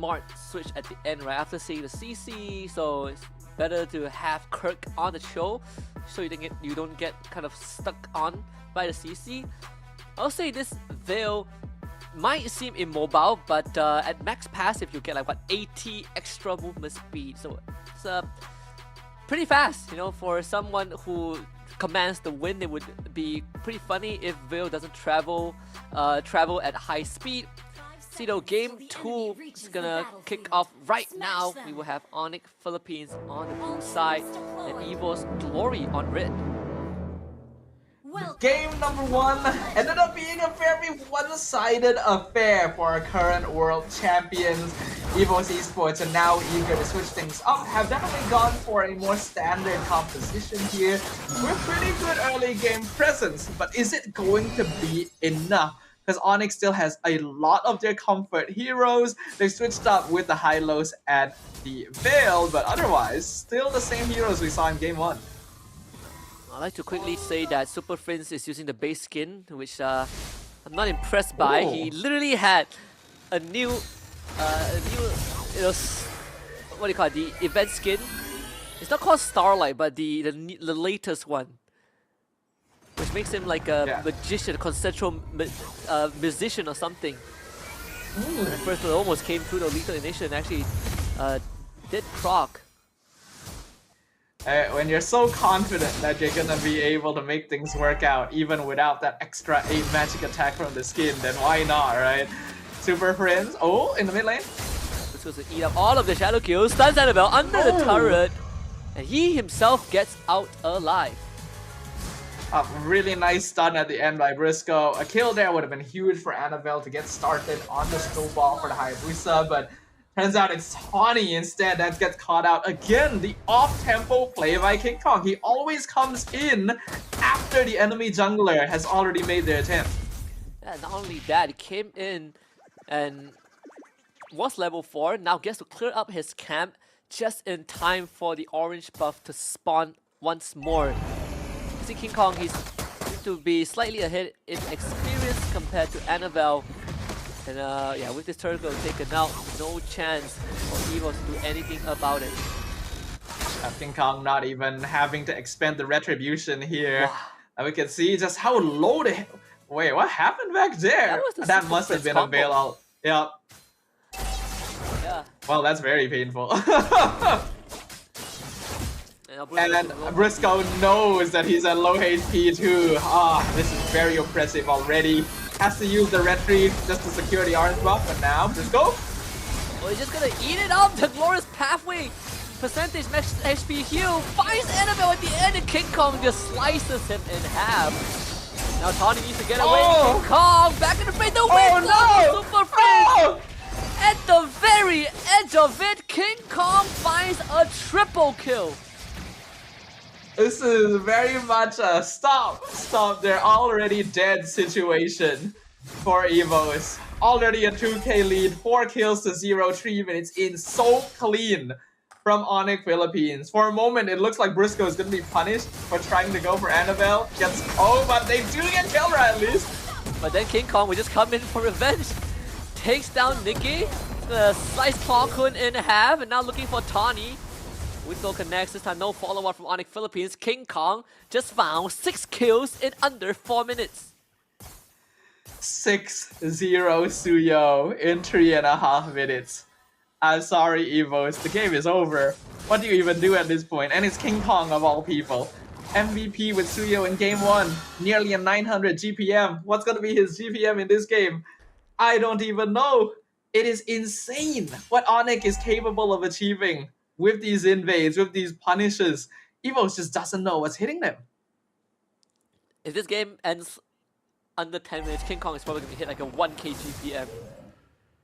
smart switch at the end right after seeing the CC, so it's better to have Kirk on the show so you don't get kind of stuck on by the CC. I'll say this Veil might seem immobile, but at max passive you get like what 80 extra movement speed, so it's pretty fast. You know, for someone who commands the wind, it would be pretty funny if Veil doesn't travel at high speed. See though, game 2 is gonna kick off right now. We will have Onic Philippines on the blue side and Evos Glory on red. Game number 1 ended up being a very one-sided affair for our current world champions. Evos Esports are now eager to switch things up, have definitely gone for a more standard composition here with pretty good early game presence, but is it going to be enough? Because Onic still has a lot of their comfort heroes. They switched up with the Hylos and the Veil, but otherwise, still the same heroes we saw in game 1. I'd like to quickly say that Super Prince is using the base skin, which I'm not impressed by. He literally had a new, you know, what do you call it, the event skin. It's not called Starlight, but the latest one, which makes him like a magician, consensual musician or something. When at first it almost came through the lethal initiation and actually did proc. When you're so confident that you're gonna be able to make things work out even without that extra 8 magic attack from the skin, then why not, right? Super Prince, in the mid lane. This was to eat up all of the shadow kills, stuns Annabelle under the turret, and he himself gets out alive. A really nice stun at the end by Briscoe. A kill there would have been huge for Annabelle to get started on the snowball for the Hayabusa, but turns out it's Tawny instead that gets caught out. Again, the off-tempo play by King Kong. He always comes in after the enemy jungler has already made their attempt. Yeah, not only that, he came in and was level 4, now gets to clear up his camp just in time for the orange buff to spawn once more. See King Kong, he's seems to be slightly ahead in experience compared to Annabelle. And yeah, with this turret taken out, no chance for Evos to do anything about it. King Kong not even having to expend the retribution here. Wow. And we can see just how low the... Wait, what happened back there? That must have been a bailout. Yep. Yeah. Well, that's very painful. And Briscoe knows that he's at low HP too. This is very oppressive already. Has to use the retry just to secure the orange buff, but now Briscoe. Well, he's just gonna eat it up. The glorious pathway percentage max HP heal finds Annabelle at the end, and King Kong just slices him in half. Now Tawny needs to get away. King Kong back in the face. The win Super Prince. At the very edge of it, King Kong finds a triple kill. This is very much a stop, they're already dead situation for Evos. Already a 2k lead, 4 kills to 0, 3 minutes in, so clean from Onic Philippines. For a moment, it looks like Briscoe is going to be punished for trying to go for Annabelle. But they do get killed at least. But then King Kong will just come in for revenge. Takes down Nikki, slice Claw Kun in half, and now looking for Tawny. Whistle connects, this time no follow-up from Onic Philippines. King Kong just found 6 kills in under 4 minutes. 6-0 Suyo in 3.5 minutes. I'm sorry, Evos, the game is over. What do you even do at this point? And it's King Kong of all people. MVP with Suyo in game 1, nearly a 900 GPM. What's gonna be his GPM in this game? I don't even know. It is insane what Onic is capable of achieving with these invades, with these punishes. Evos just doesn't know what's hitting them. If this game ends under 10 minutes, King Kong is probably going to hit like a 1k GPM.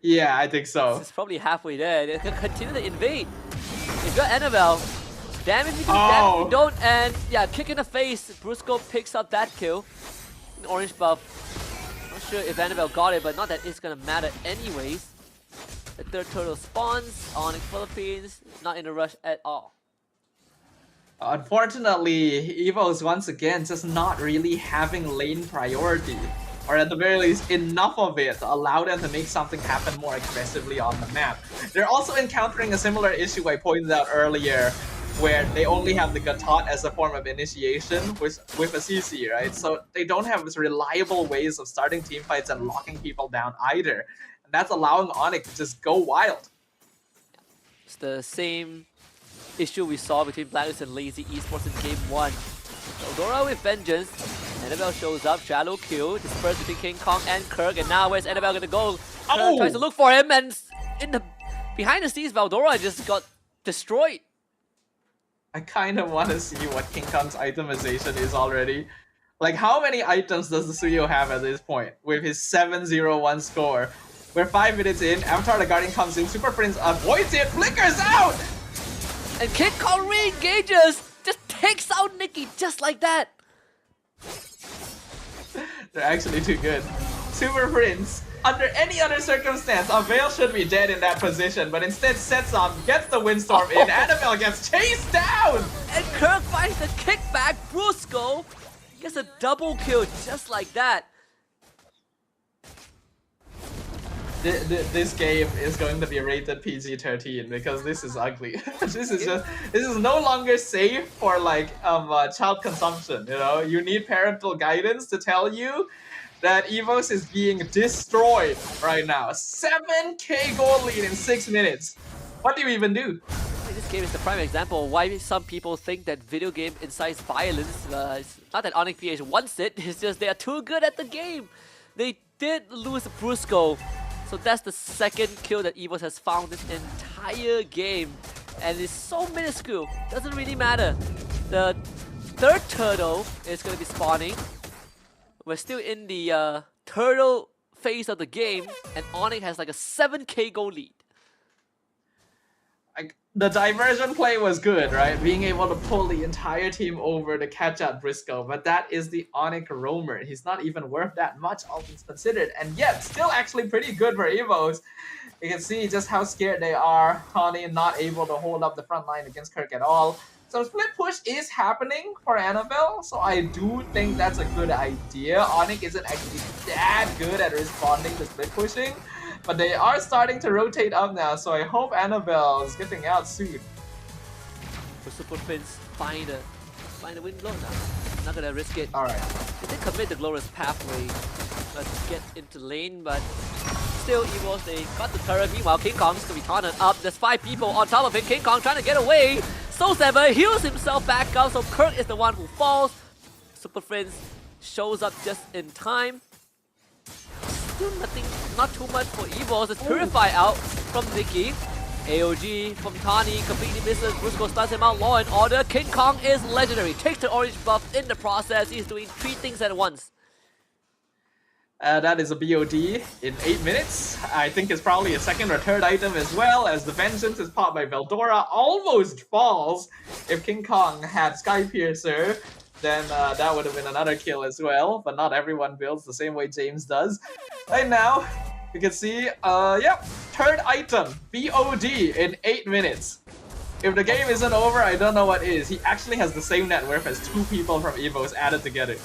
Yeah, I think so. It's probably halfway there. They can continue to invade. If you're Annabelle, damn if you do, damn if you don't, and yeah, kick in the face. Briscoe picks up that kill. An orange buff. Not sure if Annabelle got it, but not that it's going to matter anyways. The third turtle spawns. Onic Philippines, not in a rush at all. Unfortunately, Evos once again just not really having lane priority. or at the very least enough of it to allow them to make something happen more aggressively on the map. They're also encountering a similar issue I pointed out earlier, where they only have the Gatot as a form of initiation with a CC, right? So they don't have this reliable ways of starting team fights and locking people down either. And that's allowing Onic to just go wild. It's the same issue we saw between Blacklist and Lazy Esports in Game 1. Eldora with Vengeance. Annabelle shows up, shallow kill, dispersed between King Kong and Kirk, and now where's Annabelle gonna go? Kirk tries to look for him, and behind the scenes, Valdora just got destroyed. I kind of want to see what King Kong's itemization is already. Like, how many items does the Suyo have at this point with his 7-0-1 score? We're 5 minutes in, Avatar the Guardian comes in, Super Prince avoids it, flickers out! And King Kong re-engages, just takes out Nikki just like that. They're actually too good. Super Prince, under any other circumstance, Avail should be dead in that position, but instead sets up, gets the Windstorm in, Annabelle gets chased down! And Kirk finds the kickback, Brusco gets a double kill just like that. This game is going to be rated PG-13 because this is ugly. This is no longer safe for like child consumption. You know, you need parental guidance to tell you that Evos is being destroyed right now. 7K goal lead in 6 minutes. What do you even do? This game is the prime example of why some people think that video game incites violence. It's not that Onic PH wants it, it's just they are too good at the game. They did lose Brusco. So that's the second kill that Evos has found this entire game. And it's so minuscule, doesn't really matter. The third turtle is going to be spawning. We're still in the turtle phase of the game, and Onic has like a 7K goal lead. The diversion play was good, right? Being able to pull the entire team over to catch out Briscoe, but that is the Onic roamer. He's not even worth that much, all things considered, and yet still actually pretty good for Evos. You can see just how scared they are. Honey not able to hold up the front line against Kirk at all. So split push is happening for Annabelle, so I do think that's a good idea. Onic isn't actually that good at responding to split pushing, but they are starting to rotate up now, so I hope Annabelle is getting out soon. For Super Prince, find a win blow now. Not gonna risk it. Alright. They did commit the glorious pathway. Let's get into lane, but still Evos, they got the turret. Meanwhile, King Kong's gonna be taunted up. There's 5 people on top of him. King Kong trying to get away. Soul Saber heals himself back up, so Kirk is the one who falls. Super Prince shows up just in time. Still nothing, not too much for Evos. It's Purify out from Nikki. AOG from Tani completely misses. Brusco stuns him out. Law and Order. King Kong is legendary. Takes the orange buff in the process. He's doing 3 things at once. That is a BOD in 8 minutes. I think it's probably a second or third item as well, as the Vengeance is popped by Veldora. Almost falls. If King Kong had Sky Piercer, then that would have been another kill as well. But not everyone builds the same way James does. Right now, you can see, yep, third item, BOD in 8 minutes. If the game isn't over, I don't know what is. He actually has the same net worth as 2 people from Evos added together.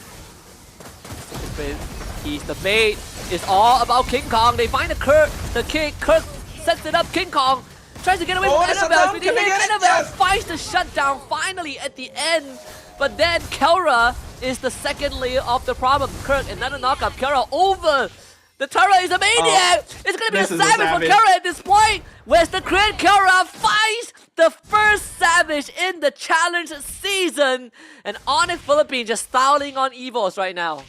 He's the bait. It's all about King Kong. They find the Kirk, the kick. Kirk sets it up. King Kong tries to get away from Annabelle. Annabelle finds the shutdown finally at the end. But then Kelra is the second layer of the problem. Kirk, another knockup. Kelra over. The turret is a maniac. It's going to be a savage for Kelra at this point. Where's the crit? Kelra finds the first savage in the challenge season. And Onic Philippines just styling on Evos right now.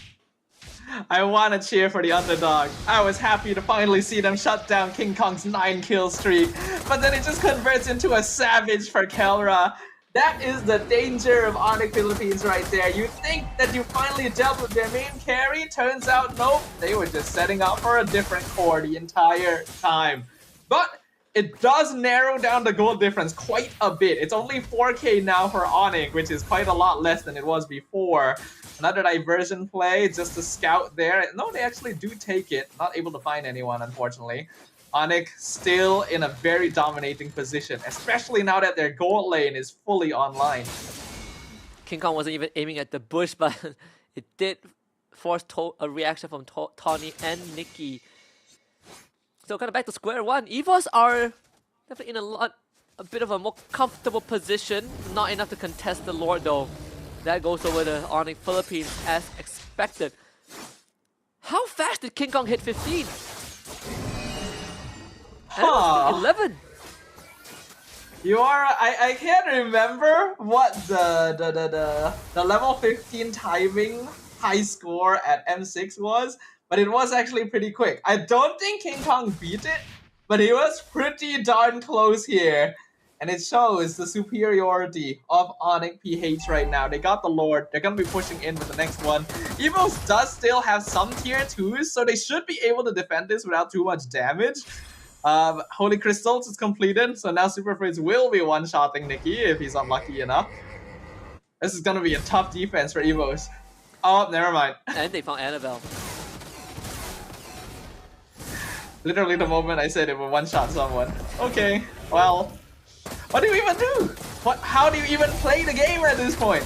I want to cheer for the underdog. I was happy to finally see them shut down King Kong's 9-kill streak, but then it just converts into a savage for Kelra. That is the danger of Onic Philippines right there. You think that you finally dealt with their main carry, turns out nope, they were just setting up for a different core the entire time. But it does narrow down the goal difference quite a bit. It's only 4K now for Onic, which is quite a lot less than it was before. Another diversion play just to scout there. No, they actually do take it. Not able to find anyone, unfortunately. Onic still in a very dominating position, especially now that their gold lane is fully online. King Kong wasn't even aiming at the bush, but it did force a reaction from Tawny and Nikki. So kind of back to square one. Evos are definitely in a bit of a more comfortable position. Not enough to contest the Lord though. That goes over to Onic Philippines as expected. How fast did King Kong hit 15? Huh. 11. You are. I can't remember what the level 15 timing high score at M6 was, but it was actually pretty quick. I don't think King Kong beat it, but he was pretty darn close here. And it shows the superiority of Onic PH right now. They got the Lord. They're going to be pushing in with the next one. Evos does still have some tier 2s, so they should be able to defend this without too much damage. Holy Crystals is completed, so now Super Frizz will be one-shotting Nikki if he's unlucky enough. This is going to be a tough defense for Evos. Oh, never mind. And they found Annabelle. Literally the moment I said it would one-shot someone. Okay, well... What do you even do? How do you even play the game at this point?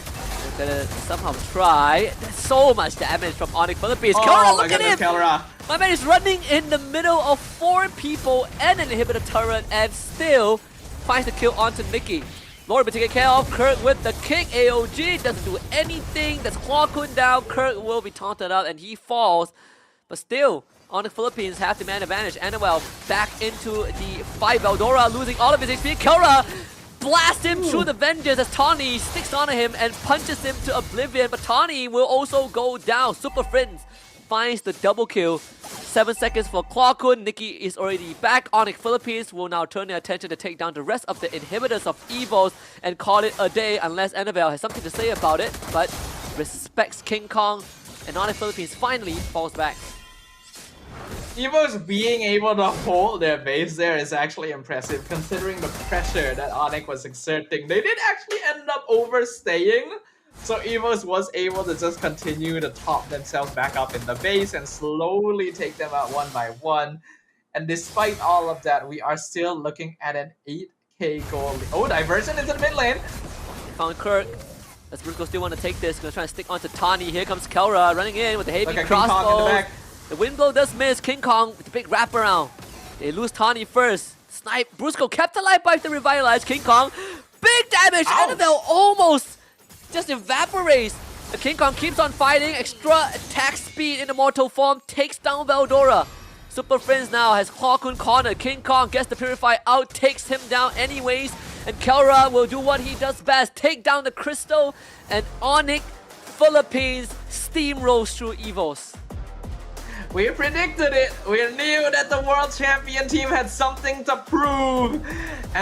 They're gonna somehow try. There's so much damage from Onic Philippines. Oh, Kelra, my look at goodness, him! Kelra. My man is running in the middle of 4 people and an inhibitor turret and still finds the kill onto Nikki. Lord will be taken care of. Kirk with the kick. AOG doesn't do anything. That's Claw Kun down. Kirk will be taunted out and he falls. But still, Onic Philippines have the man advantage. Annabelle back into the fight. Veldora losing all of his HP. Kelra blasts him through the Vengeance as Tawny sticks onto him and punches him to oblivion. But Tawny will also go down. Super Friends finds the double kill. 7 seconds for Claw Kun. Nikki is already back. Onic Philippines will now turn their attention to take down the rest of the inhibitors of Evos and call it a day unless Annabelle has something to say about it. But respects King Kong and Onic Philippines finally falls back. Evos being able to hold their base there is actually impressive considering the pressure that Onic was exerting. They did actually end up overstaying, so Evos was able to just continue to top themselves back up in the base and slowly take them out one by one. And despite all of that, we are still looking at an 8k goal. Oh, diversion into the mid lane. Found Kirk. As Brusco still want to take this, gonna try and stick onto Tawny. Here comes Kelra running in with the heavy crossbow. The wind blow does miss. King Kong with the big wraparound. They lose Tawny first. Snipe. Brusco kept alive by the revitalized King Kong. Big damage. Annabelle almost just evaporates. The King Kong keeps on fighting. Extra attack speed in immortal form. Takes down Veldora. Super Friends now has Claw Kun cornered. King Kong gets the Purify out. Takes him down anyways. And Kelra will do what he does best. Take down the Crystal. And Onic Philippines steamrolls through Evos. We predicted it. We knew that the world champion team had something to prove. And